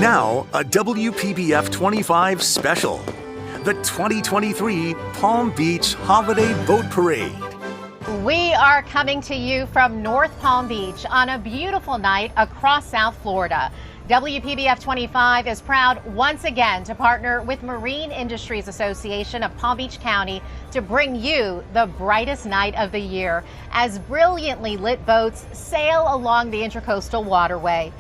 Now, a WPBF 25 special. The 2023 Palm Beach Holiday Boat Parade. We are coming to you from North Palm Beach on a beautiful night across South Florida. WPBF 25 is proud once again to partner with Marine Industries Association of Palm Beach County to bring you the brightest night of the year as brilliantly lit boats sail along the Intracoastal Waterway.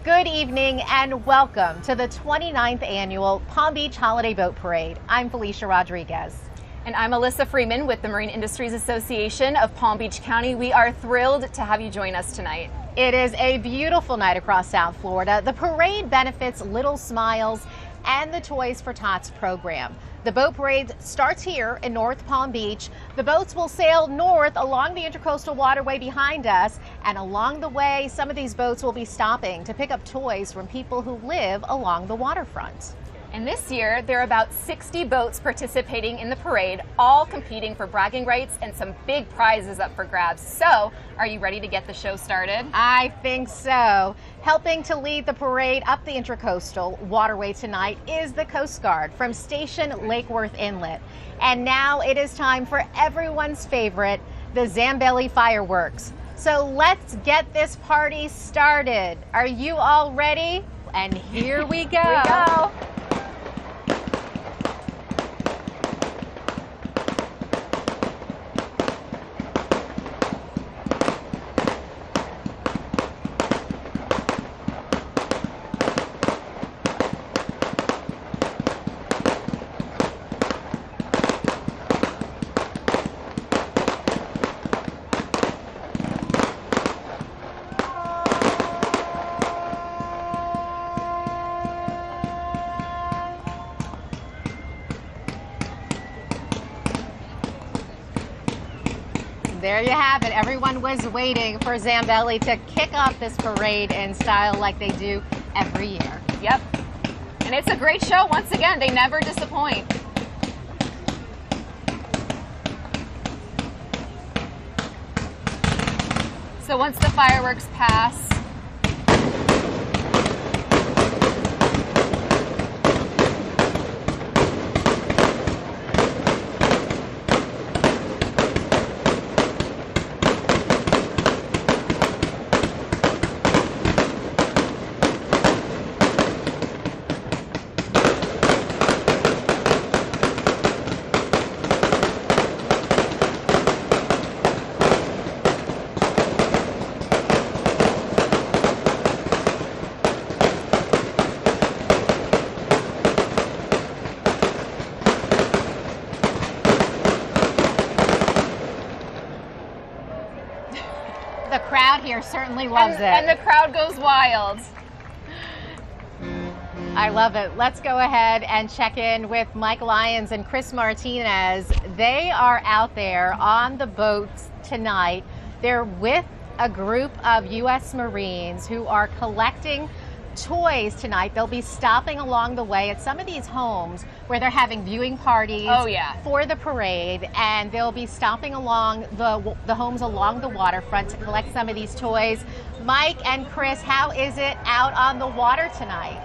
Good evening and welcome to the 29th annual Palm Beach Holiday Boat Parade. I'm Felicia Rodriguez. And I'm Alyssa Freeman with the Marine Industries Association of Palm Beach County. We are thrilled to have you join us tonight. It is a beautiful night across South Florida. The parade benefits Little Smiles and the Toys for Tots program. The boat parade starts here in North Palm Beach. The boats will sail north along the Intracoastal Waterway behind us, and along the way, some of these boats will be stopping to pick up toys from people who live along the waterfront. And this year, there are about 60 boats participating in the parade, all competing for bragging rights and some big prizes up for grabs. So, are you ready to get the show started? I think so. Helping to lead the parade up the Intracoastal Waterway tonight is the Coast Guard from Station Lake Worth Inlet. And now it is time for everyone's favorite, the Zambelli fireworks. So let's get this party started. Are you all ready? And here we go. Here we go. There you have it. Everyone was waiting for Zambelli to kick off this parade in style like they do every year. Yep. And it's a great show. Once again, they never disappoint. So once the fireworks pass, The crowd here certainly loves it. And the crowd goes wild. I love it. Let's go ahead and check in with Mike Lyons and Chris Martinez. They are out there on the boats tonight. They're with a group of U.S. Marines who are collecting toys tonight. They'll be stopping along the way at some of these homes where they're having viewing parties for the parade, and they'll be stopping along the homes along the waterfront to collect some of these toys. Mike and Chris, how is it out on the water tonight?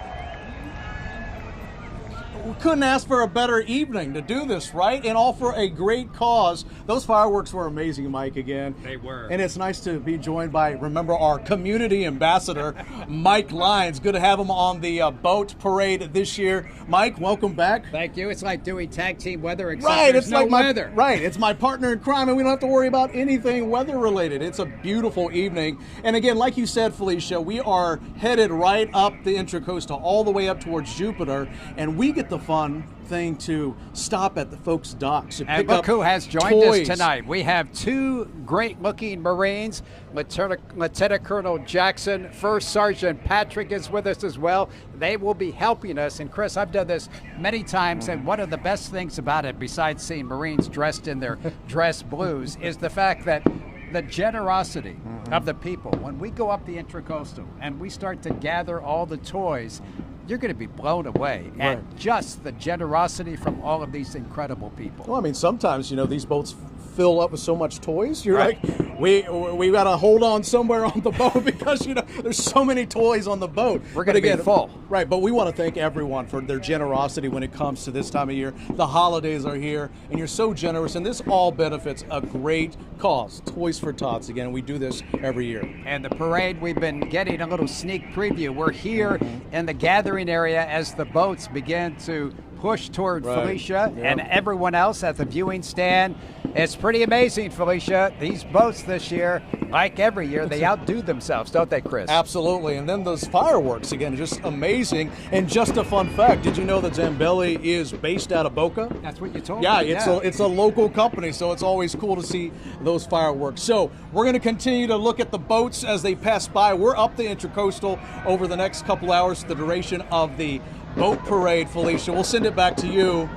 We couldn't ask for a better evening to do this, right? And all for a great cause. Those fireworks were amazing, Mike, again. They were. And it's nice to be joined by, remember, our community ambassador, Mike Lyons. Good to have him on the boat parade this year. Mike, welcome back. Thank you. It's like doing tag team weather, except Right, there's it's no like weather. Right, it's my partner in crime, and we don't have to worry about anything weather related. It's a beautiful evening. And again, like you said, Felicia, we are headed right up the Intracoastal, all the way up towards Jupiter, and we get the fun thing to stop at the folks' docks and And pick look up who has joined toys. us tonight. We have two great-looking Marines. Lieutenant Colonel Jackson, First Sergeant Patrick is with us as well. They will be helping us. And Chris, I've done this many times, and one of the best things about it, besides seeing Marines dressed in their dress blues, is the fact that the generosity of the people. When we go up the Intracoastal and we start to gather all the toys, you're going to be blown away at just the generosity from all of these incredible people. Well, I mean, sometimes, you know, these boats fill up with so much toys. You're like, we got to hold on somewhere on the boat because, there's so many toys on the boat. We're going to be full. Right, but we want to thank everyone for their generosity when it comes to this time of year. The holidays are here, and you're so generous, and this all benefits a great cause, Toys for Tots. Again, we do this every year. And the parade, we've been getting a little sneak preview. We're here in the gathering area as the boats begin to push toward Felicia and everyone else at the viewing stand. It's pretty amazing, Felicia. These boats this year, like every year, they outdo themselves, don't they, Chris? Absolutely. And then those fireworks, again, just amazing. And just a fun fact, did you know that Zambelli is based out of Boca? That's what you told me. Yeah, it's a local company, so it's always cool to see those fireworks. So we're going to continue to look at the boats as they pass by. We're up the Intracoastal over the next couple hours, the duration of the boat parade, Felicia. We'll send it back to you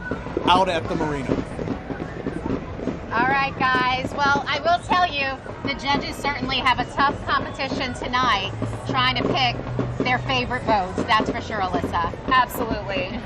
out at the marina. All right, guys. Well, I will tell you, the judges certainly have a tough competition tonight trying to pick their favorite boats. That's for sure, Alyssa. Absolutely.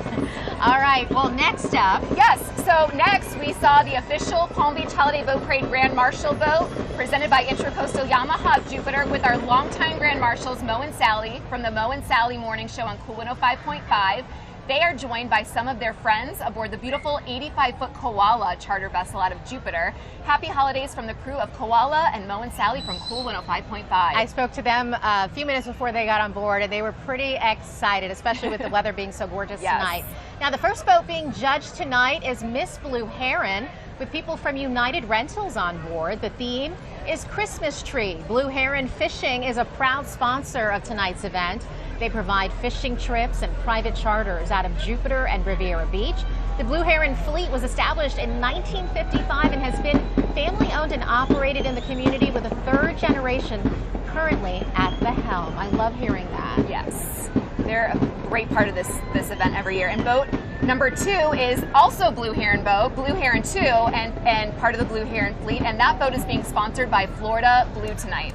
All right. Well, next up. Yes. So next we saw the official Palm Beach Holiday Boat Parade Grand Marshal boat presented by Intracoastal Yamaha of Jupiter with our longtime Grand Marshals, Mo and Sally, from the Mo and Sally Morning Show on Cool 105.5. They are joined by some of their friends aboard the beautiful 85-foot Koala charter vessel out of Jupiter. Happy holidays from the crew of Koala and Mo and Sally from Cool 105.5. I spoke to them a few minutes before they got on board, and they were pretty excited, especially with the weather being so gorgeous tonight. Now, the first boat being judged tonight is Miss Blue Heron, with people from United Rentals on board. The theme is Christmas tree. Blue Heron Fishing is a proud sponsor of tonight's event. They provide fishing trips and private charters out of Jupiter and Riviera Beach. The Blue Heron fleet was established in 1955 and has been family owned and operated in the community with a third generation currently at the helm. I love hearing that. Yes, they're a great part of this event every year. And boat number 2 is also Blue Heron boat, Blue Heron 2, and part of the Blue Heron fleet. And that boat is being sponsored by Florida Blue tonight.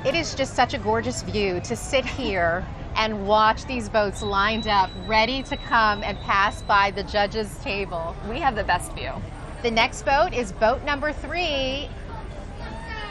It is just such a gorgeous view to sit here and watch these boats lined up, ready to come and pass by the judges' table. We have the best view. The next boat is boat number 3,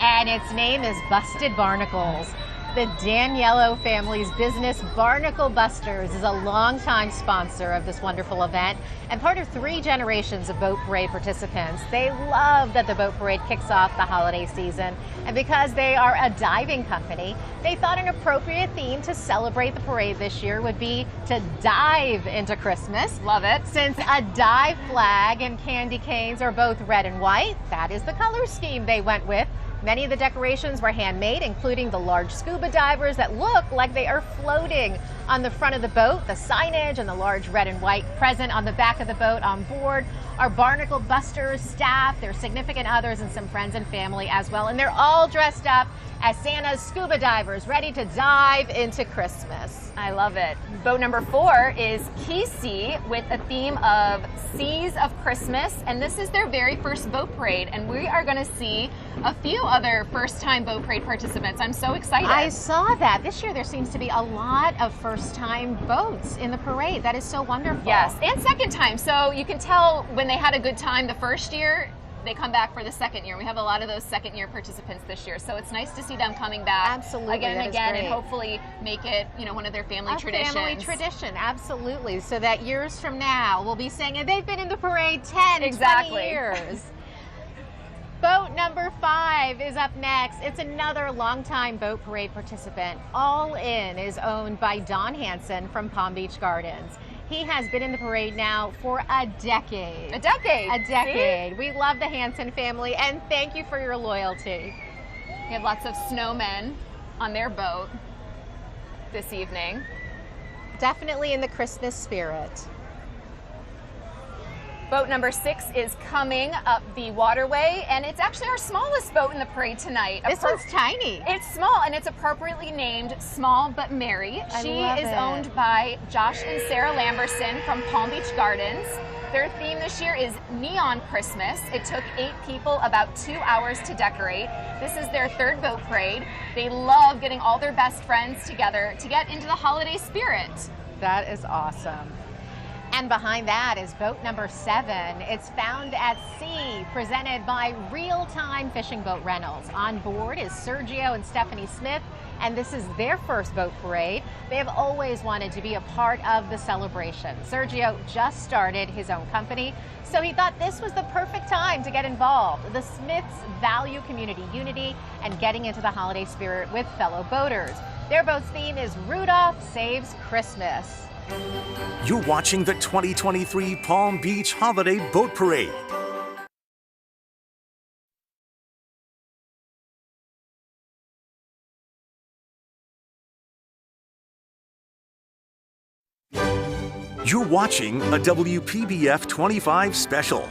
and its name is Busted Barnacles. The Daniello family's business, Barnacle Busters, is a longtime sponsor of this wonderful event and part of 3 generations of boat parade participants. They love that the boat parade kicks off the holiday season, and because they are a diving company, they thought an appropriate theme to celebrate the parade this year would be to dive into Christmas. Love it. Since a dive flag and candy canes are both red and white, that is the color scheme they went with. Many of the decorations were handmade, including the large scuba divers that look like they are floating on the front of the boat. The signage and the large red and white present on the back of the boat on board are Barnacle Busters staff, their significant others, and some friends and family as well. And they're all dressed up as Santa's scuba divers, ready to dive into Christmas. I love it. Boat number 4 is Key Sea with a theme of Seas of Christmas, and this is their very first boat parade, and we are going to see a few other first-time boat parade participants. I'm so excited. I saw that. This year there seems to be a lot of first-time boats in the parade. That is so wonderful. Yes, and second time. So you can tell when they had a good time the first year, they come back for the second year. We have a lot of those second-year participants this year, so it's nice to see them coming back absolutely again and again, and great. Hopefully make it, one of their family traditions. Family tradition, absolutely. So that years from now, we'll be saying, and they've been in the parade 10, 20 years. Boat number 5 is up next. It's another longtime boat parade participant. All In is owned by Don Hansen from Palm Beach Gardens. He has been in the parade now for a decade. A decade. A decade. We love the Hansen family, and thank you for your loyalty. We have lots of snowmen on their boat this evening. Definitely in the Christmas spirit. Boat number 6 is coming up the waterway, and it's actually our smallest boat in the parade tonight. This one's tiny. It's small, and it's appropriately named Small But Merry. She is owned by Josh and Sarah Lamberson from Palm Beach Gardens. Their theme this year is Neon Christmas. It took 8 people about 2 hours to decorate. This is their 3rd boat parade. They love getting all their best friends together to get into the holiday spirit. That is awesome. And behind that is boat number 7. It's Found at Sea, presented by Real Time Fishing Boat Rentals. On board is Sergio and Stephanie Smith, and this is their first boat parade. They have always wanted to be a part of the celebration. Sergio just started his own company, so he thought this was the perfect time to get involved. The Smiths value community unity and getting into the holiday spirit with fellow boaters. Their boat's theme is Rudolph Saves Christmas. You're watching the 2023 Palm Beach Holiday Boat Parade. You're watching a WPBF 25 special,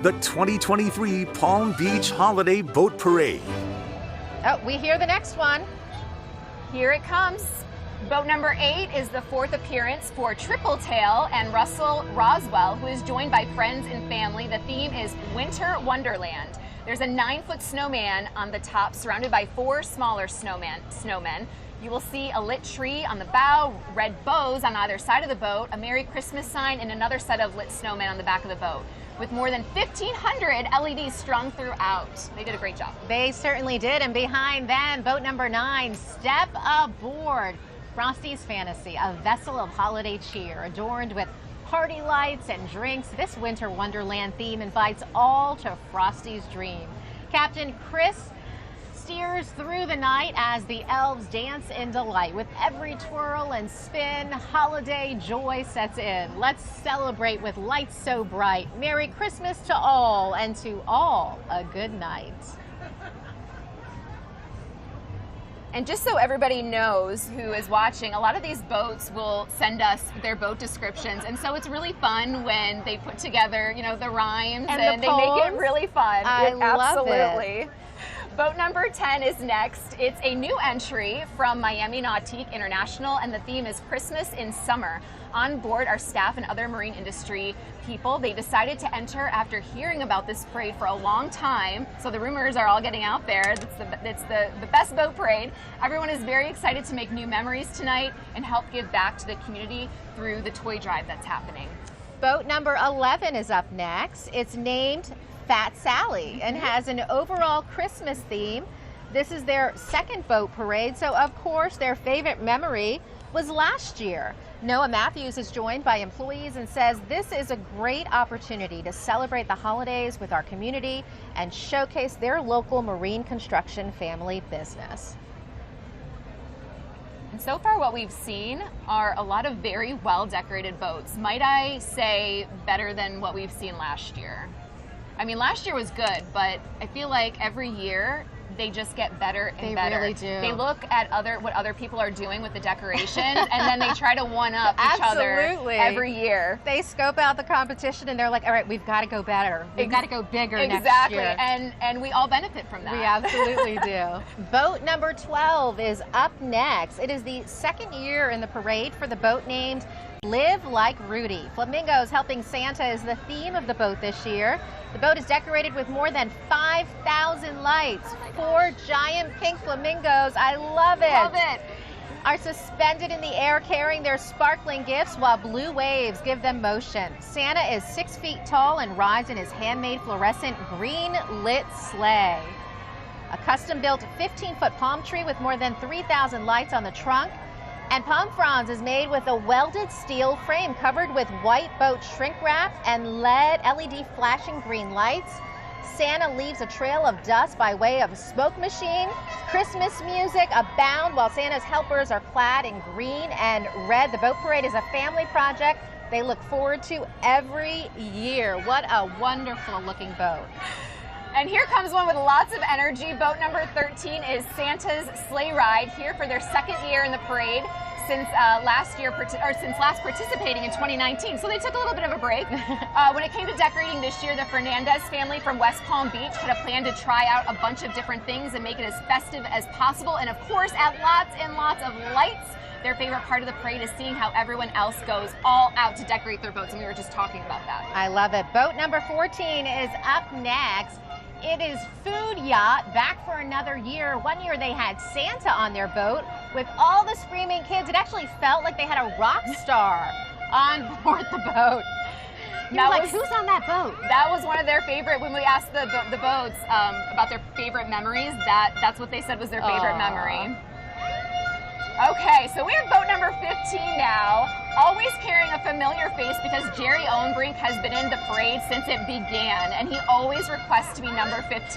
the 2023 Palm Beach Holiday Boat Parade. Oh, we hear the next one. Here it comes. Boat number 8 is the 4th appearance for Triple Tail and Russell Roswell, who is joined by friends and family. The theme is Winter Wonderland. There's a 9-foot snowman on the top, surrounded by 4 smaller snowmen. You will see a lit tree on the bow, red bows on either side of the boat, a Merry Christmas sign, and another set of lit snowmen on the back of the boat, with more than 1,500 LEDs strung throughout. They did a great job. They certainly did. And behind them, boat number 9, Step Aboard. Frosty's Fantasy, a vessel of holiday cheer adorned with party lights and drinks. This winter wonderland theme invites all to Frosty's dream. Captain Chris steers through the night as the elves dance in delight. With every twirl and spin, holiday joy sets in. Let's celebrate with lights so bright. Merry Christmas to all, and to all a good night. And just so everybody knows who is watching, a lot of these boats will send us their boat descriptions, and so it's really fun when they put together, you know, the rhymes and the they make poems. it really fun. I love absolutely. Boat number 10 is next. It's a new entry from Miami Nautique International, and the theme is Christmas in Summer. On board are staff and other marine industry people. They decided to enter after hearing about this parade for a long time. So the rumors are all getting out there. It's the best boat parade. Everyone is very excited to make new memories tonight and help give back to the community through the toy drive that's happening. Boat number 11 is up next. It's named Fat Sally and has an overall Christmas theme. This is their second boat parade, so of course their favorite memory was last year. Noah Matthews is joined by employees and says this is a great opportunity to celebrate the holidays with our community and showcase their local marine construction family business. And so far what we've seen are a lot of very well decorated boats. Might I say better than what we've seen last year. I mean, last year was good, but I feel like every year they just get better and better. They really do. They look at what other people are doing with the decorations, and then they try to one-up each other every year. They scope out the competition and they're like, all right, we've got to go better. We've got to go bigger next year. Exactly, and we all benefit from that. We absolutely do. Boat number 12 is up next. It is the second year in the parade for the boat named Live Like Rudy. Flamingos Helping Santa is the theme of the boat this year. The boat is decorated with more than 5,000 lights. 4 giant pink flamingos. I love it. Love it. Are suspended in the air carrying their sparkling gifts while blue waves give them motion. Santa is 6 feet tall and rides in his handmade fluorescent green lit sleigh. A custom-built 15-foot palm tree with more than 3,000 lights on the trunk. And palm fronds is made with a welded steel frame covered with white boat shrink wrap and LED flashing green lights. Santa leaves a trail of dust by way of a smoke machine. Christmas music abound while Santa's helpers are clad in green and red. The boat parade is a family project they look forward to every year. What a wonderful looking boat. And here comes one with lots of energy. Boat number 13 is Santa's Sleigh Ride, here for their second year in the parade since last participating in 2019. So they took a little bit of a break. When it came to decorating this year, the Fernandez family from West Palm Beach had a plan to try out a bunch of different things and make it as festive as possible. And of course, add lots and lots of lights. Their favorite part of the parade is seeing how everyone else goes all out to decorate their boats, and we were just talking about that. I love it. Boat number 14 is up next. It is Food Yacht, back for another year. One year they had Santa on their boat with all the screaming kids. It actually felt like they had a rock star on board the boat. You're That like, was- who's on that boat? That was one of their favorite, when we asked the boats about their favorite memories, that's what they said was their favorite Aw. memory. Okay, so we have boat number 15 now, always carrying a familiar face because Jerry Owenbrink has been in the parade since it began, and he always requests to be number 15.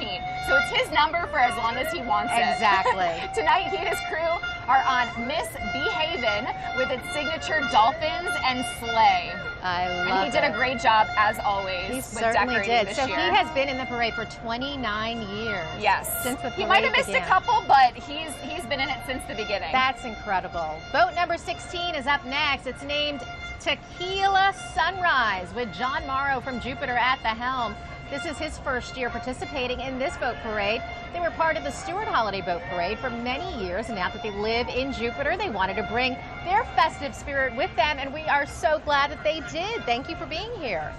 So it's his number for as long as he wants it. Exactly. Tonight, he and his crew are on Miss Behaven with its signature dolphins and sleigh. I And love he did it. a great job, as always, He with certainly decorating did. this So year. he has been in the parade for 29 years. Yes. Since the parade he might have missed began. a couple, but he's been in it since the beginning. That's incredible. Boat number 16 is up next. It's named Tequila Sunrise with John Morrow from Jupiter at the helm. This is his first year participating in this boat parade. They were part of the Stewart Holiday Boat Parade for many years, and now that they live in Jupiter, they wanted to bring their festive spirit with them, and we are so glad that they did. Thank you for being here.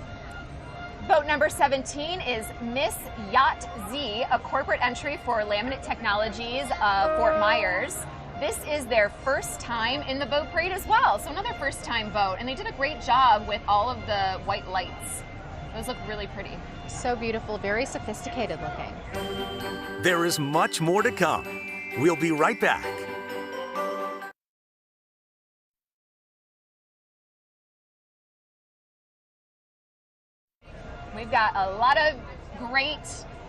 Boat number 17 is Miss Yacht Z, a corporate entry for Laminate Technologies of Fort Myers. This is their first time in the boat parade as well, so another first time boat, and they did a great job with all of the white lights. Those look really pretty. So beautiful, very sophisticated looking. There is much more to come. We'll be right back. We've got a lot of great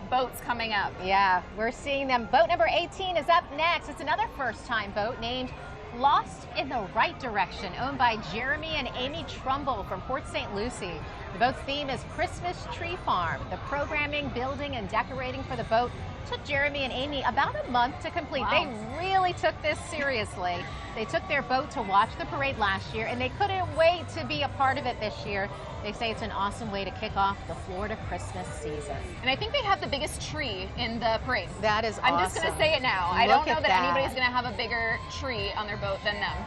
boats coming up. Yeah, we're seeing them. Boat number 18 is up next. It's another first-time boat named Lost in the Right Direction, owned by Jeremy and Amy Trumbull from Port St. Lucie. The boat's theme is Christmas Tree Farm. The programming, building, and decorating for the boat took Jeremy and Amy about a month to complete. Wow. They really took this seriously. They took their boat to watch the parade last year, and they couldn't wait to be a part of it this year. They say it's an awesome way to kick off the Florida Christmas season. And I think they have the biggest tree in the parade. That is I'm awesome. just going to say it now. I Look don't know at that anybody's going to have a bigger tree on their boat than them.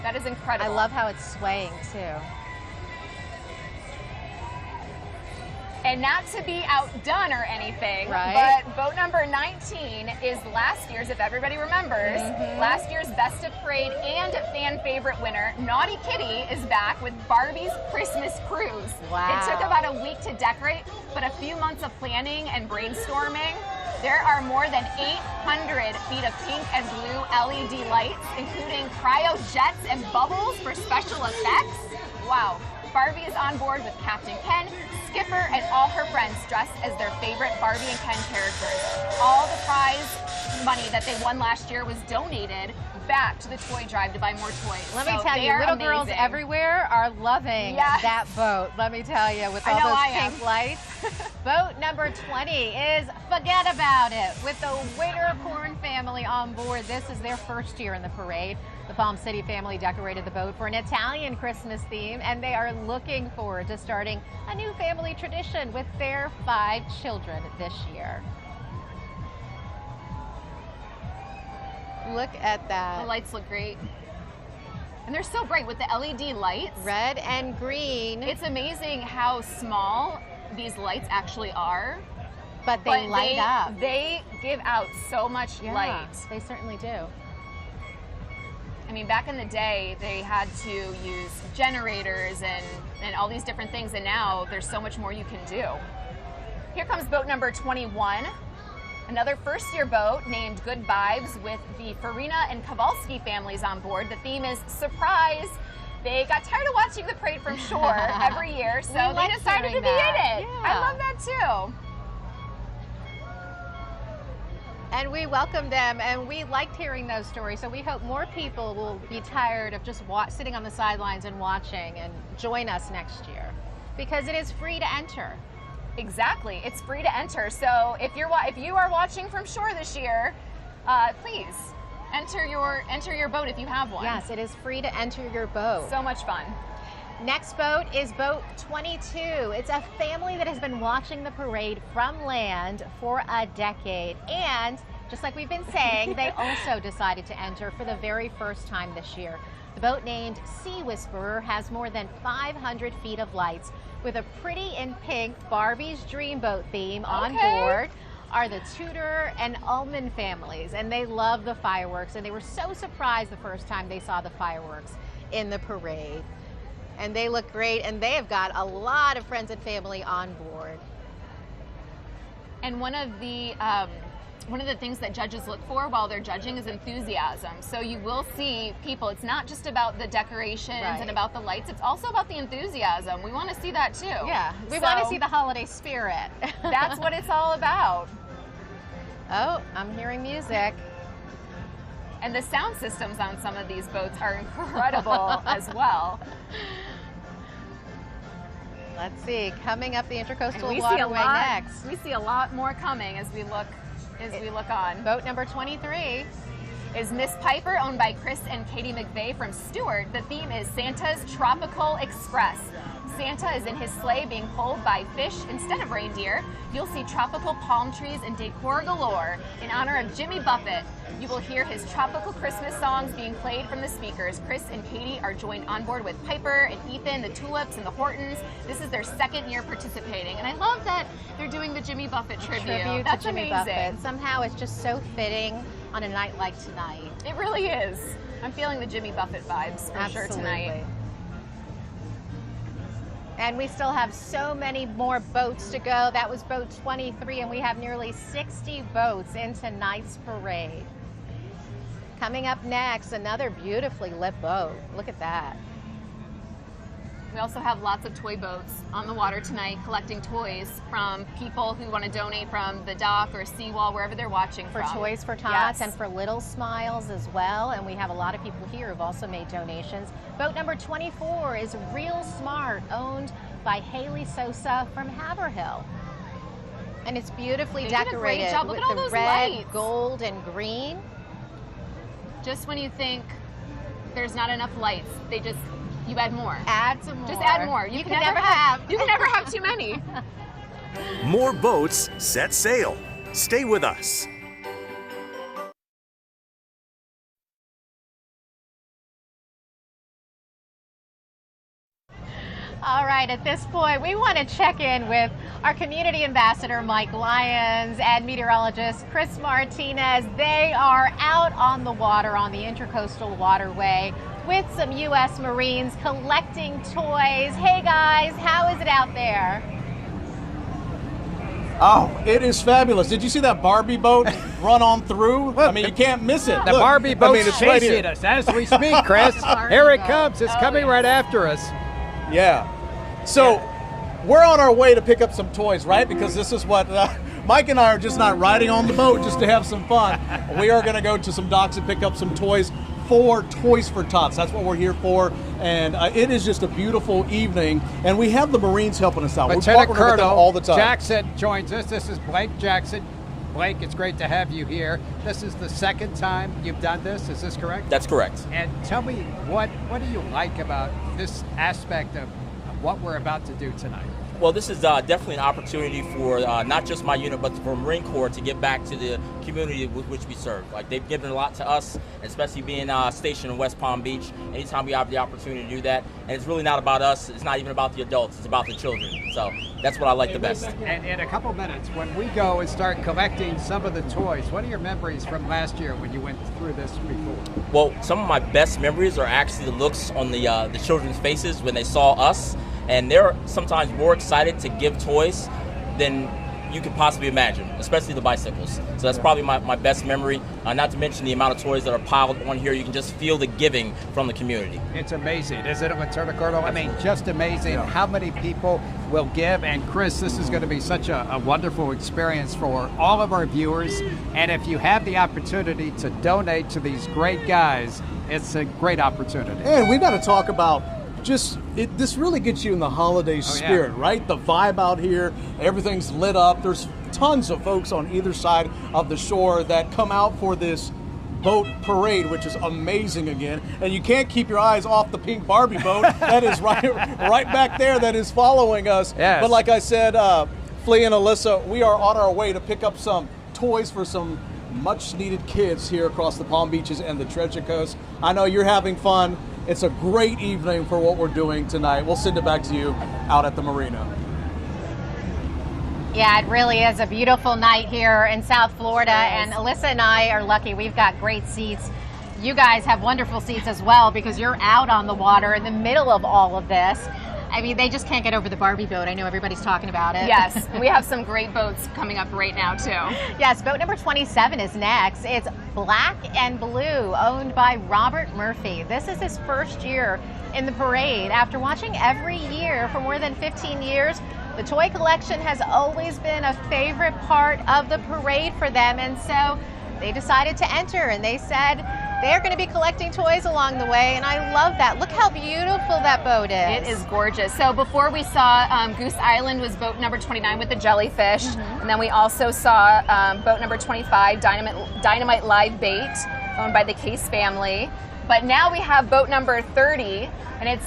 That is I incredible. love how it's swaying too. And not to be outdone or anything, Right. but boat number 19 is last year's, if everybody remembers, last year's Best of Parade and fan favorite winner, Naughty Kitty, is back with Barbie's Christmas Cruise. Wow. It took about a week to decorate, but a few months of planning and brainstorming. There are more than 800 feet of pink and blue LED lights, including cryo jets and bubbles for special effects. Wow. Barbie is on board with Captain Ken, Skipper, and all her friends dressed as their favorite Barbie and Ken characters. All the prize money that they won last year was donated back to the toy drive to buy more toys. Let me So tell they you, are little girls amazing. everywhere are loving Yes. that boat. Let me tell you, with I all know those I am. pink lights. Boat number 20 is Forget About It, with the Wintercorn family on board. This is their first year in the parade. The Palm City family decorated the boat for an Italian Christmas theme, and they are looking forward to starting a new family tradition with their 5 children this year. Look at The that. lights look great. And they're so bright with the LED lights. Red and green, It's amazing how small these lights actually are. but they But light up. They give out so much Yeah, light. they certainly do. I mean, back in the day, they had to use generators and all these different things, and now there's so much more you can do. Here comes boat number 21, another first-year boat named Good Vibes with the Farina and Kowalski families on board. The theme is Surprise. They got tired of watching the parade from shore every year, so We they like decided to hearing be in that. it. Yeah. I love that too. And we welcome them, and we liked hearing those stories, so we hope more people will be tired of just sitting on the sidelines and watching and join us next year, because it is free to enter. Exactly, it's free to enter. So if you are watching from shore this year, please enter your boat if you have one. Yes, it is free to enter your boat. So much fun. Next boat is boat 22. It's a family that has been watching the parade from land for a decade. And just like we've been saying, they also decided to enter for the very first time this year. The boat named Sea Whisperer has more than 500 feet of lights with a pretty in pink Barbie's Dreamboat theme on Okay. board are the Tudor and Ullman families, and they love the fireworks, and they were so surprised the first time they saw the fireworks in the parade. And they look great, and they have got a lot of friends and family on board. And one of the things that judges look for while they're judging is enthusiasm. So you will see people, it's not just about the decorations and about the lights, it's also about the enthusiasm. We want to see that too. Yeah, we want to see the holiday spirit. That's what it's all about. Oh, I'm hearing music. And the sound systems on some of these boats are incredible as well. Let's see, coming up the Intercoastal We Waterway next. We see a lot more coming as we look on. Boat number 23 is Miss Piper, owned by Chris and Katie McVeigh from Stewart. The theme is Santa's Tropical Express. Santa is in his sleigh being pulled by fish instead of reindeer. You'll see tropical palm trees and decor galore. In honor of Jimmy Buffett, you will hear his tropical Christmas songs being played from the speakers. Chris and Katie are joined on board with Piper and Ethan, the Tulips, and the Hortons. This is their second year participating. And I love that they're doing the Jimmy Buffett tribute. That's to Jimmy amazing. Buffett. Somehow it's just so fitting on a night like tonight. It really is. I'm feeling the Jimmy Buffett vibes for sure tonight. And we still have so many more boats to go. That was boat 23, and we have nearly 60 boats in tonight's parade. Coming up next, another beautifully lit boat. Look at that. We also have lots of toy boats on the water tonight collecting toys from people who want to donate from the dock or seawall, wherever they're watching for from. Toys for Tots and for Little Smiles as well. And we have a lot of people here who've also made donations. Boat number 24 is Real Smart, owned by Haley Sosa from Haverhill. And it's beautifully decorated Look with at all the those red, lights. gold, and green. Just when you think there's not enough lights, you add more. Add some more. Just add more. You can never have too many. More boats set sail. Stay with us. All right, at this point, we want to check in with our community ambassador, Mike Lyons, and meteorologist Chris Martinez. They are out on the water on the Intercoastal Waterway with some U.S. Marines collecting toys. Hey guys, how is it out there? Oh, it is fabulous. Did you see that Barbie boat run on through? I mean, you can't miss it. The Look, Barbie boat's it's right chasing here. us as we speak, Chris. Here it comes. It's coming right after us. Yeah. So we're on our way to pick up some toys, right? Because this is what Mike and I are just not riding on the boat just to have some fun. We are going to go to some docks and pick up some toys for Toys for Tots. That's what we're here for. And it is just a beautiful evening. And we have the Marines helping us out. Lieutenant We're partnering with them Colonel all the time. Jackson joins us. This is Blake Jackson. Blake, it's great to have you here. This is the second time you've done this. Is this correct? That's correct. And tell me, what do you like about this aspect of what we're about to do tonight? Well, this is definitely an opportunity for not just my unit, but for Marine Corps to give back to the community with which we serve. Like, they've given a lot to us, especially being stationed in West Palm Beach. Anytime we have the opportunity to do that, and it's really not about us. It's not even about the adults. It's about the children. So that's what I like the best. And in a couple minutes, when we go and start collecting some of the toys, what are your memories from last year when you went through this before? Well, some of my best memories are actually the looks on the children's faces when they saw us. And they're sometimes more excited to give toys than you could possibly imagine, especially the bicycles. So that's probably my best memory, not to mention the amount of toys that are piled on here. You can just feel the giving from the community. It's amazing, isn't it, Lieutenant Colonel? I mean, just amazing how many people will give. And Chris, this is going to be such a wonderful experience for all of our viewers. And if you have the opportunity to donate to these great guys, it's a great opportunity. And we've got to talk about this really gets you in the holiday spirit, right? The vibe out here, everything's lit up. There's tons of folks on either side of the shore that come out for this boat parade, which is amazing again. And you can't keep your eyes off the pink Barbie boat that is right back there that is following us. Yes. But like I said, Flea and Alyssa, we are on our way to pick up some toys for some much needed kids here across the Palm Beaches and the Treasure Coast. I know you're having fun. It's a great evening for what we're doing tonight. We'll send it back to you out at the marina. Yeah, it really is a beautiful night here in South Florida, and Alyssa and I are lucky. We've got great seats You guys have wonderful seats as well because you're out on the water in the middle of all of this. I mean, they just can't get over the Barbie boat. I know everybody's talking about it. Yes, we have some great boats coming up right now, too. Yes, boat number 27 is next. It's Black and Blue, owned by Robert Murphy. This is his first year in the parade. After watching every year for more than 15 years, the toy collection has always been a favorite part of the parade for them, and so they decided to enter, and they said they're going to be collecting toys along the way, and I love that. Look how beautiful that boat is. It is gorgeous. So before we saw Goose Island was boat number 29 with the jellyfish, and then we also saw boat number 25, Dynamite Live Bait, owned by the Case family. But now we have boat number 30, and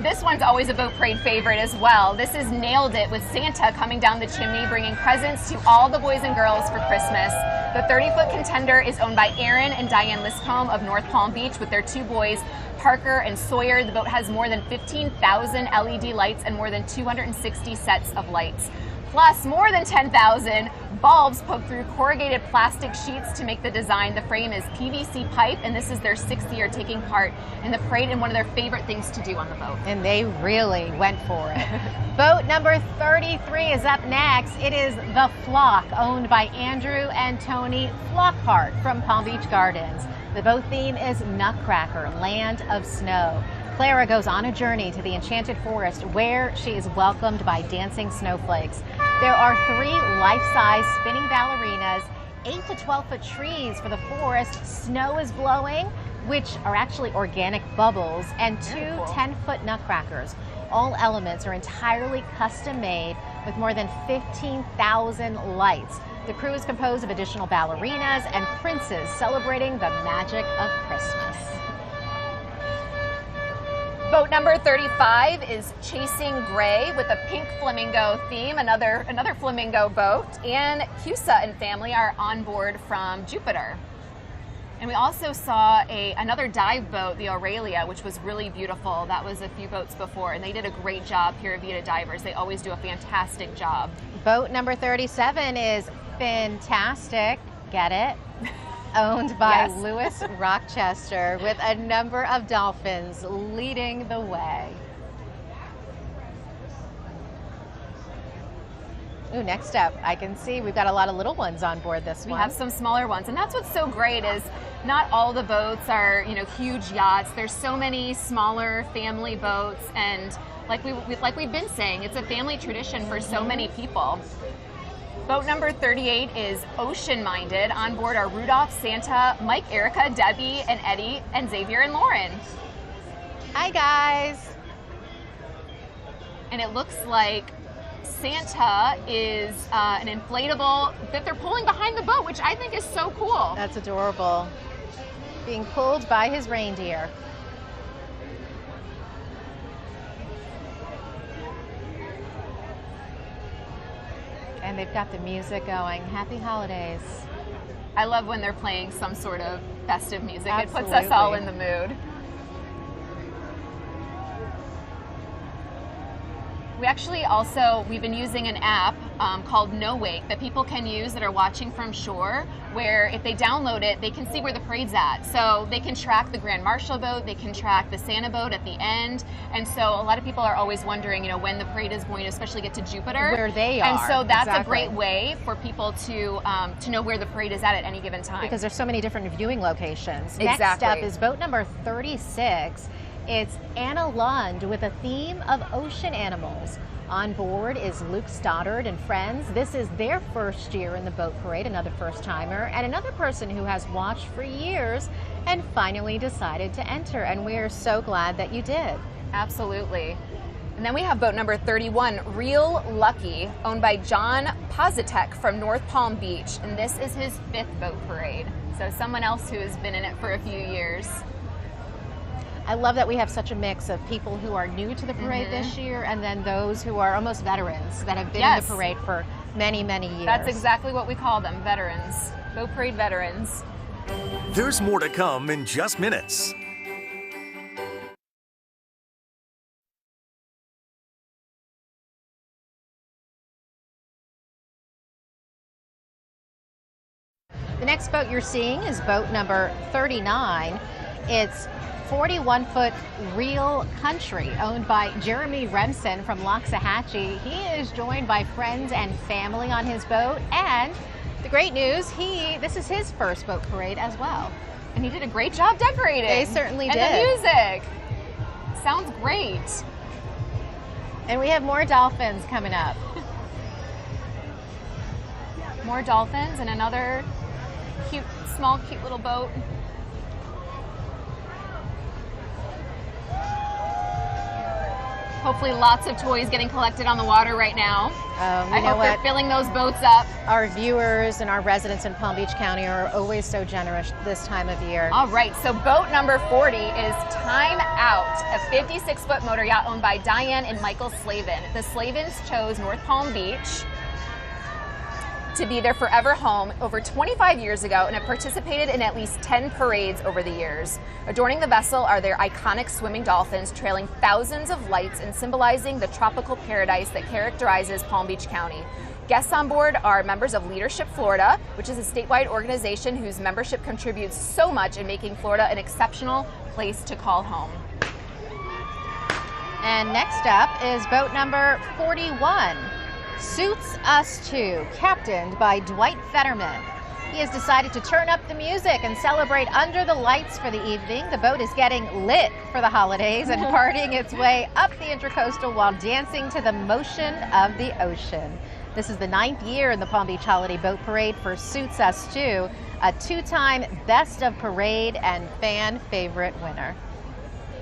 this one's always a boat parade favorite as well. This is Nailed It with Santa coming down the chimney, bringing presents to all the boys and girls for Christmas. The 30-foot contender is owned by Aaron and Diane Liscombe of North Palm Beach with their 2 boys, Parker and Sawyer. The boat has more than 15,000 LED lights and more than 260 sets of lights. Plus more than 10,000 bulbs poked through corrugated plastic sheets to make the design. The frame is PVC pipe, and this is their 6th year taking part in the parade and one of their favorite things to do on the boat. And they really went for it. Boat number 33 is up next. It is The Flock, owned by Andrew and Tony Flockhart from Palm Beach Gardens. The boat theme is Nutcracker, Land of Snow. Clara goes on a journey to the Enchanted Forest where she is welcomed by dancing snowflakes. There are 3 life-size spinning ballerinas, 8 to 12-foot trees for the forest, snow is blowing, which are actually organic bubbles, and 2 10-foot nutcrackers. All elements are entirely custom-made with more than 15,000 lights. The crew is composed of additional ballerinas and princes celebrating the magic of Christmas. Boat number 35 is Chasing Gray with a pink flamingo theme, another flamingo boat, and Cusa and family are on board from Jupiter. And we also saw another dive boat, the Aurelia, which was really beautiful. That was a few boats before, and they did a great job here at Vita Divers. They always do a fantastic job. Boat number 37 is Fantastic, get it? Owned by Yes. Lewis Rochester with a number of dolphins leading the way. Ooh, next up, I can see we've got a lot of little ones on board this We one. have some smaller ones, and that's what's so great is not all the boats are, huge yachts. There's so many smaller family boats, and like we've been saying, it's a family tradition for so many people. Boat number 38 is Ocean Minded. On board are Rudolph, Santa, Mike, Erica, Debbie, and Eddie, and Xavier and Lauren. Hi, guys. And it looks like Santa is an inflatable that they're pulling behind the boat, which I think is so cool. That's adorable. Being pulled by his reindeer. And they've got the music going. Happy holidays. I love when they're playing some sort of festive music. It puts us all in the mood. We've been using an app called No Wake that people can use that are watching from shore, where if they download it, they can see where the parade's at. So they can track the Grand Marshal boat, they can track the Santa boat at the end. And so a lot of people are always wondering, when the parade is going to especially get to Jupiter. Where they are. And so that's exactly. a great way for people to know where the parade is at any given time. Because there's so many different viewing locations. Exactly. Next up is boat number 36. It's Anna Lund with a theme of ocean animals. On board is Luke Stoddard and friends. This is their first year in the boat parade, another first timer, and another person who has watched for years and finally decided to enter. And we are so glad that you did. Absolutely. And then we have boat number 31, Real Lucky, owned by John Pozitek from North Palm Beach. And this is his 5th boat parade. So someone else who has been in it for a few years. I love that we have such a mix of people who are new to the parade this year and then those who are almost veterans that have been in the parade for many, many years. That's exactly what we call them, veterans. Boat parade veterans. There's more to come in just minutes. The next boat you're seeing is boat number 39. It's 41-foot Real Country, owned by Jeremy Remsen from Loxahatchee. He is joined by friends and family on his boat, and the great news, this is his first boat parade as well. And he did a great job decorating. They certainly and did. And the music. Sounds great. And we have more dolphins coming up. More dolphins and another cute, small, cute little boat. Hopefully lots of toys getting collected on the water right now. I hope they're filling those boats up. Our viewers and our residents in Palm Beach County are always so generous this time of year. All right, so boat number 40 is Time Out, a 56-foot motor yacht owned by Diane and Michael Slavin. The Slavins chose North Palm Beach to be their forever home over 25 years ago and have participated in at least 10 parades over the years. Adorning the vessel are their iconic swimming dolphins trailing thousands of lights and symbolizing the tropical paradise that characterizes Palm Beach County. Guests on board are members of Leadership Florida, which is a statewide organization whose membership contributes so much in making Florida an exceptional place to call home. And next up is boat number 41. Suits Us Too, captained by Dwight Fetterman. He has decided to turn up the music and celebrate under the lights for the evening. The boat is getting lit for the holidays and partying its way up the Intracoastal while dancing to the motion of the ocean. This is the 9th year in the Palm Beach Holiday Boat Parade for Suits Us Too, a 2-time Best of Parade and fan favorite winner.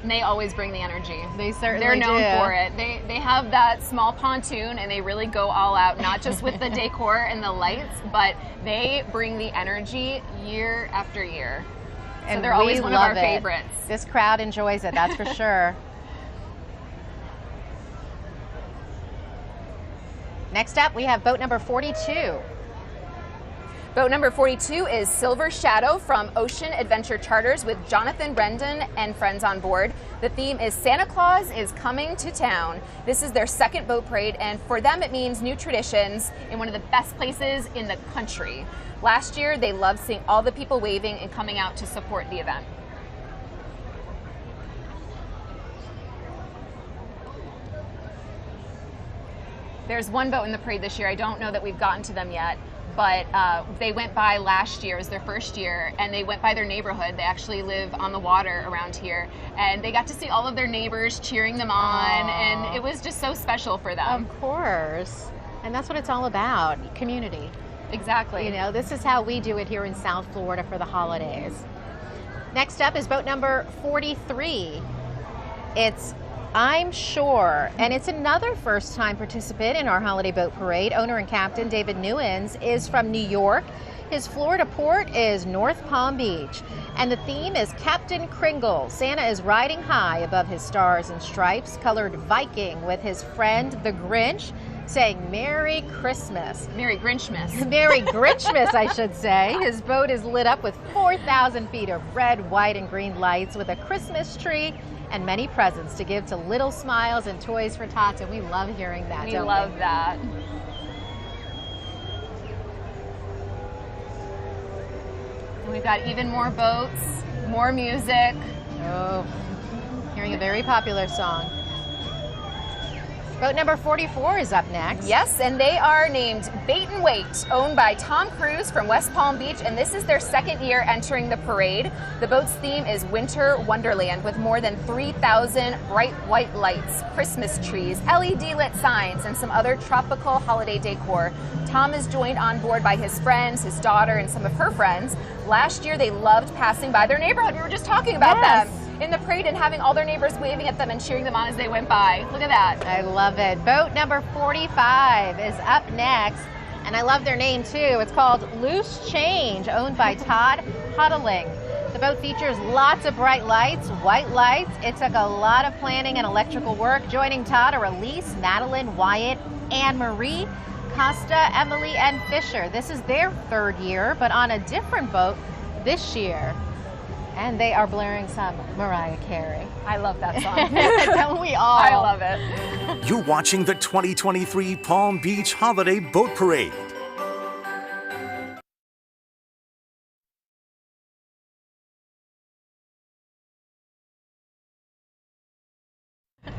And they always bring the energy. They certainly They're known do. for it. They have that small pontoon and they really go all out, not just with the decor and the lights, but they bring the energy year after year. So And they're always we one of love our it. favorites. This crowd enjoys it, that's for sure. Next up, we have boat number 42. Boat number 42 is Silver Shadow from Ocean Adventure Charters with Jonathan Rendon and friends on board. The theme is Santa Claus is coming to town. This is their second boat parade, and for them it means new traditions in one of the best places in the country. Last year, they loved seeing all the people waving and coming out to support the event. There's one boat in the parade this year. I don't know that we've gotten to them yet, but they went by last year. It was their first year, and they went by their neighborhood. They actually live on the water around here, and they got to see all of their neighbors cheering them on. Aww. And it was just so special for them. Of course. And that's what it's all about, community. Exactly. You know, this is how we do it here in South Florida for the holidays. Next up is boat number 43. It's I'm Sure, and it's another first-time participant in our holiday boat parade. Owner and captain David Newens is from New York. His Florida port is North Palm Beach, and the theme is Captain Kringle. Santa is riding high above his stars and stripes, colored Viking with his friend the Grinch, saying Merry Christmas. Merry Grinchmas. Merry Grinchmas, I should say. His boat is lit up with 4,000 feet of red, white, and green lights with a Christmas tree and many presents to give to little smiles and toys for tots, and we love hearing that, We don't love that. And we've got even more boats, more music. Oh, hearing a very popular song. Boat number 44 is up next. Yes, and they are named Bait and Wait, owned by Tom Cruise from West Palm Beach, and this is their second year entering the parade. The boat's theme is Winter Wonderland with more than 3,000 bright white lights, Christmas trees, LED lit signs, and some other tropical holiday decor. Tom is joined on board by his friends, his daughter, and some of her friends. Last year, they loved passing by their neighborhood. We were just talking about them in the parade and having all their neighbors waving at them and cheering them on as they went by. Look at that. I love it. Boat number 45 is up next, and I love their name too. It's called Loose Change, owned by Todd Huddling. The boat features lots of bright lights, white lights. It took a lot of planning and electrical work. Joining Todd are Elise, Madeline, Wyatt, Anne Marie, Costa, Emily, and Fisher. This is their third year, but on a different boat this year. And they are blaring some Mariah Carey. I love that song. Don't we all? I love it. You're watching the 2023 Palm Beach Holiday Boat Parade.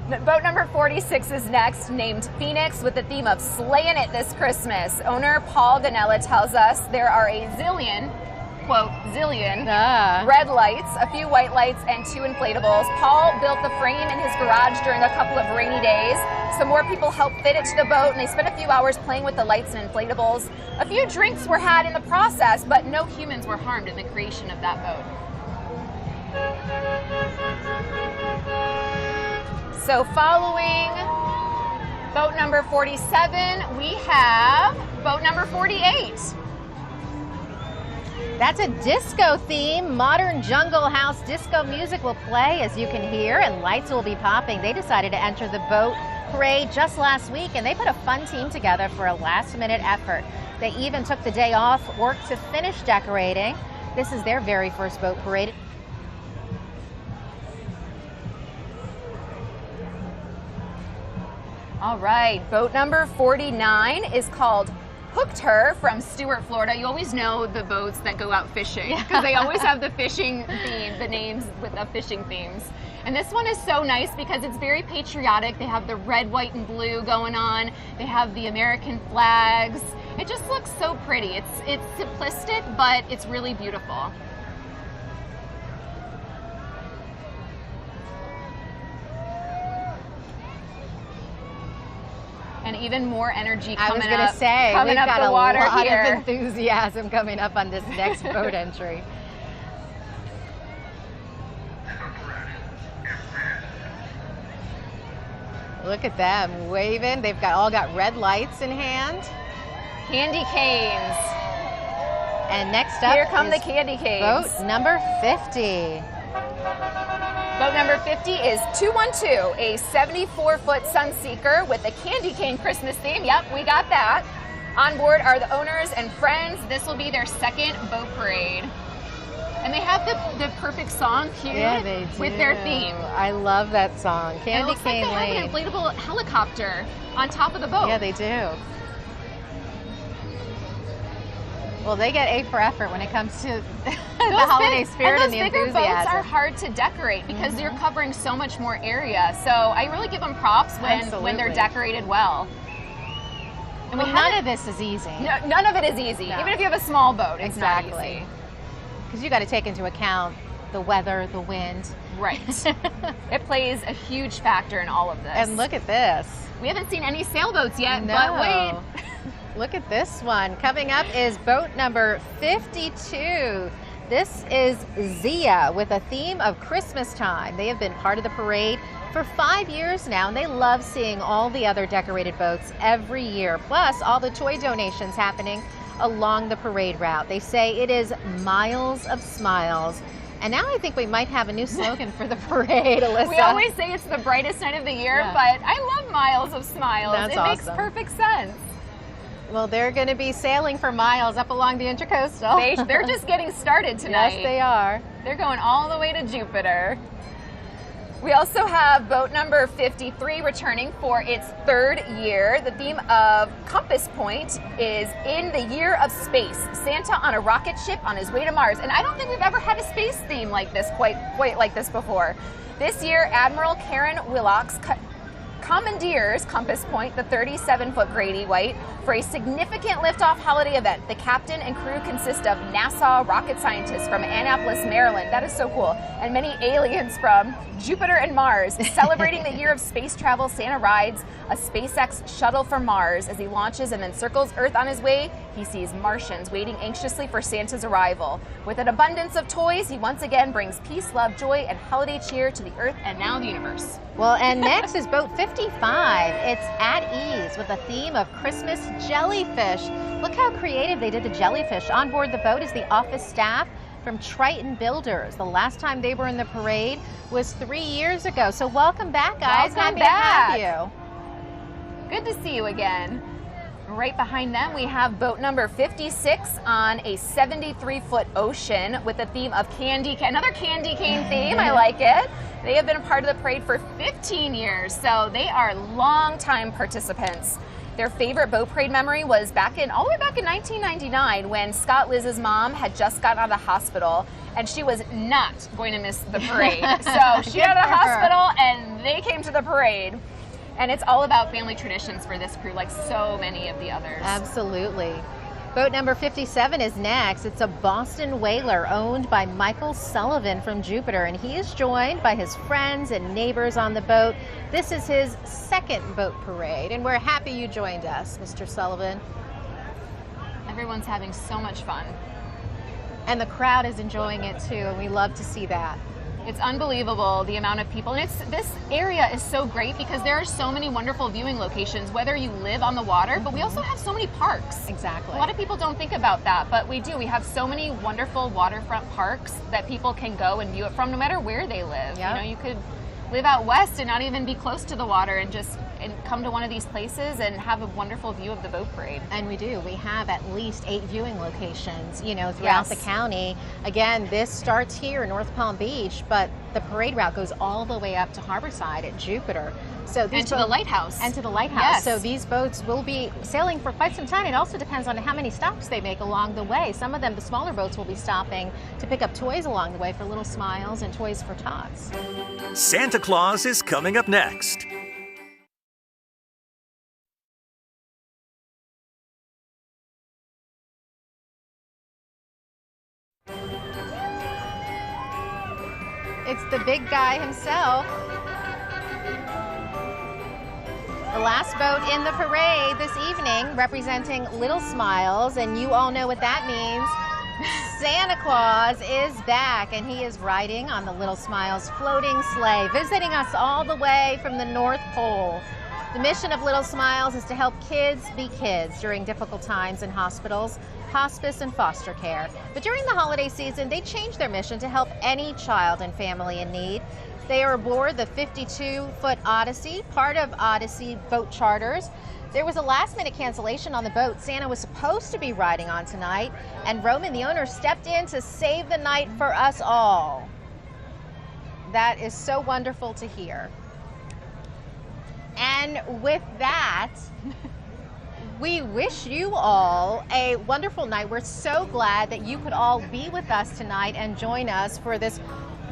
Boat number 46 is next, named Phoenix, with the theme of slaying it this Christmas. Owner Paul Ganella tells us there are a zillion, quote, zillion, red lights, a few white lights, and 2 inflatables. Paul built the frame in his garage during a couple of rainy days. Some more people helped fit it to the boat, and they spent a few hours playing with the lights and inflatables. A few drinks were had in the process, but no humans were harmed in the creation of that boat. So following boat number 47, we have boat number 48. That's a disco theme. Modern Jungle House disco music will play, as you can hear, and lights will be popping. They decided to enter the boat parade just last week, and they put a fun team together for a last-minute effort. They even took the day off work to finish decorating. This is their very first boat parade. All right, boat number 49 is called Hooked Her from Stuart, Florida. You always know the boats that go out fishing because they always have the fishing theme, the names with the fishing themes. And this one is so nice because it's very patriotic. They have the red, white, and blue going on. They have the American flags. It just looks so pretty. It's simplistic, but it's really beautiful. And even more energy coming up. I was going to say, coming we've up got the a water lot here. of enthusiasm coming up on this next boat entry. Look at them waving. They've all got red lights in hand. Candy canes. And next up, Here come is the candy canes. boat number 50. Boat number 50 is 212, a 74-foot Sunseeker with a candy cane Christmas theme. Yep, we got that. On board are the owners and friends. This will be their second boat parade. And they have the perfect song cued with their theme. I love that song, And it Candy looks like Cane they have Lane. an inflatable helicopter on top of the boat. Yeah, they do. Well, they get A for effort when it comes to the holiday spirit and the those bigger boats are enthusiasm. hard to decorate because they're covering so much more area. So I really give them props when they're Absolutely. decorated well. And Well, none of this is easy. none of it is easy. No. Even if you have a small boat, it's not Exactly. easy. Because you got to take into account the weather, the wind. Right. It plays a huge factor in all of this. And look at this. We haven't seen any sailboats yet, No. but wait. Look at this one. Coming up is boat number 52. This is Zia with a theme of Christmas time. They have been part of the parade for 5 years now, and they love seeing all the other decorated boats every year, plus all the toy donations happening along the parade route. They say it is miles of smiles. And now I think we might have a new slogan for the parade, Alyssa. We always say it's the brightest night of the year, Yeah. but I love miles of smiles. That's it makes awesome. perfect sense. Well, they're going to be sailing for miles up along the Intracoastal. They're just getting started tonight. Yes, they are. They're going all the way to Jupiter. We also have boat number 53 returning for its 3rd year. The theme of Compass Point is in the year of space. Santa on a rocket ship on his way to Mars. And I don't think we've ever had a space theme like this, quite like this before. This year, Admiral Karen Willocks commandeers Compass Point, the 37-foot Grady White, for a significant liftoff holiday event. The captain and crew consist of NASA rocket scientists from Annapolis, Maryland. That is so cool. And many aliens from Jupiter and Mars. Celebrating the year of space travel, Santa rides a SpaceX shuttle for Mars. As he launches and then circles Earth on his way, he sees Martians waiting anxiously for Santa's arrival. With an abundance of toys, he once again brings peace, love, joy, and holiday cheer to the Earth and now the universe. Well, and next is boat 55. It's at ease with a theme of Christmas jellyfish. Look how creative they did the jellyfish. On board the boat is the office staff from Triton Builders. The last time they were in the parade was 3 years ago. So welcome back, guys. Welcome Happy back. to have you. Good to see you again. Right behind them, we have boat number 56 on a 73-foot Ocean with a theme of another candy cane theme. I like it. They have been a part of the parade for 15 years, so they are longtime participants. Their favorite boat parade memory was all the way back in 1999 when Scott Liz's mom had just gotten out of the hospital and she was not going to miss the parade. So she got out of the hospital and they came to the parade. And it's all about family traditions for this crew, like so many of the others. Absolutely. Boat number 57 is next. It's a Boston Whaler owned by Michael Sullivan from Jupiter, and he is joined by his friends and neighbors on the boat. This is his second boat parade, and we're happy you joined us, Mr. Sullivan. Everyone's having so much fun. And the crowd is enjoying it too, and we love to see that. It's unbelievable the amount of people, and this area is so great because there are so many wonderful viewing locations, whether you live on the water, but we also have so many parks. Exactly. A lot of people don't think about that, but we do. We have so many wonderful waterfront parks that people can go and view it from no matter where they live. Yep. You know, you could live out west and not even be close to the water and just come to one of these places and have a wonderful view of the boat parade. And we do. We have at least 8 viewing locations, you know, throughout Yes. the county. Again, this starts here in North Palm Beach, but the parade route goes all the way up to Harborside at Jupiter. So these And to the lighthouse. And to the lighthouse. Yes. So these boats will be sailing for quite some time. It also depends on how many stops they make along the way. Some of them, the smaller boats, will be stopping to pick up toys along the way for Little Smiles and Toys for Tots. Santa Claus is coming up next. It's the big guy himself. The last boat in the parade this evening representing Little Smiles, and you all know what that means. Santa Claus is back, and he is riding on the Little Smiles floating sleigh, visiting us all the way from the North Pole. The mission of Little Smiles is to help kids be kids during difficult times in hospitals, hospice, and foster care. But during the holiday season, they changed their mission to help any child and family in need. They are aboard the 52-foot Odyssey, part of Odyssey Boat Charters. There was a last-minute cancellation on the boat Santa was supposed to be riding on tonight, and Roman, the owner, stepped in to save the night for us all. That is so wonderful to hear. And with that, we wish you all a wonderful night. We're so glad that you could all be with us tonight and join us for this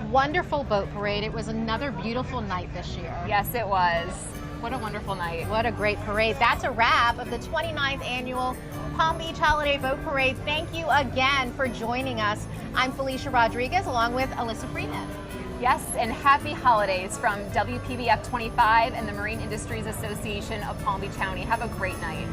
wonderful boat parade. It was another beautiful night this year. Yes, it was. What a wonderful night. What a great parade. That's a wrap of the 29th annual Palm Beach Holiday Boat Parade. Thank you again for joining us. I'm Felicia Rodriguez along with Alyssa Freeman. Yes, and happy holidays from WPBF 25 and the Marine Industries Association of Palm Beach County. Have a great night.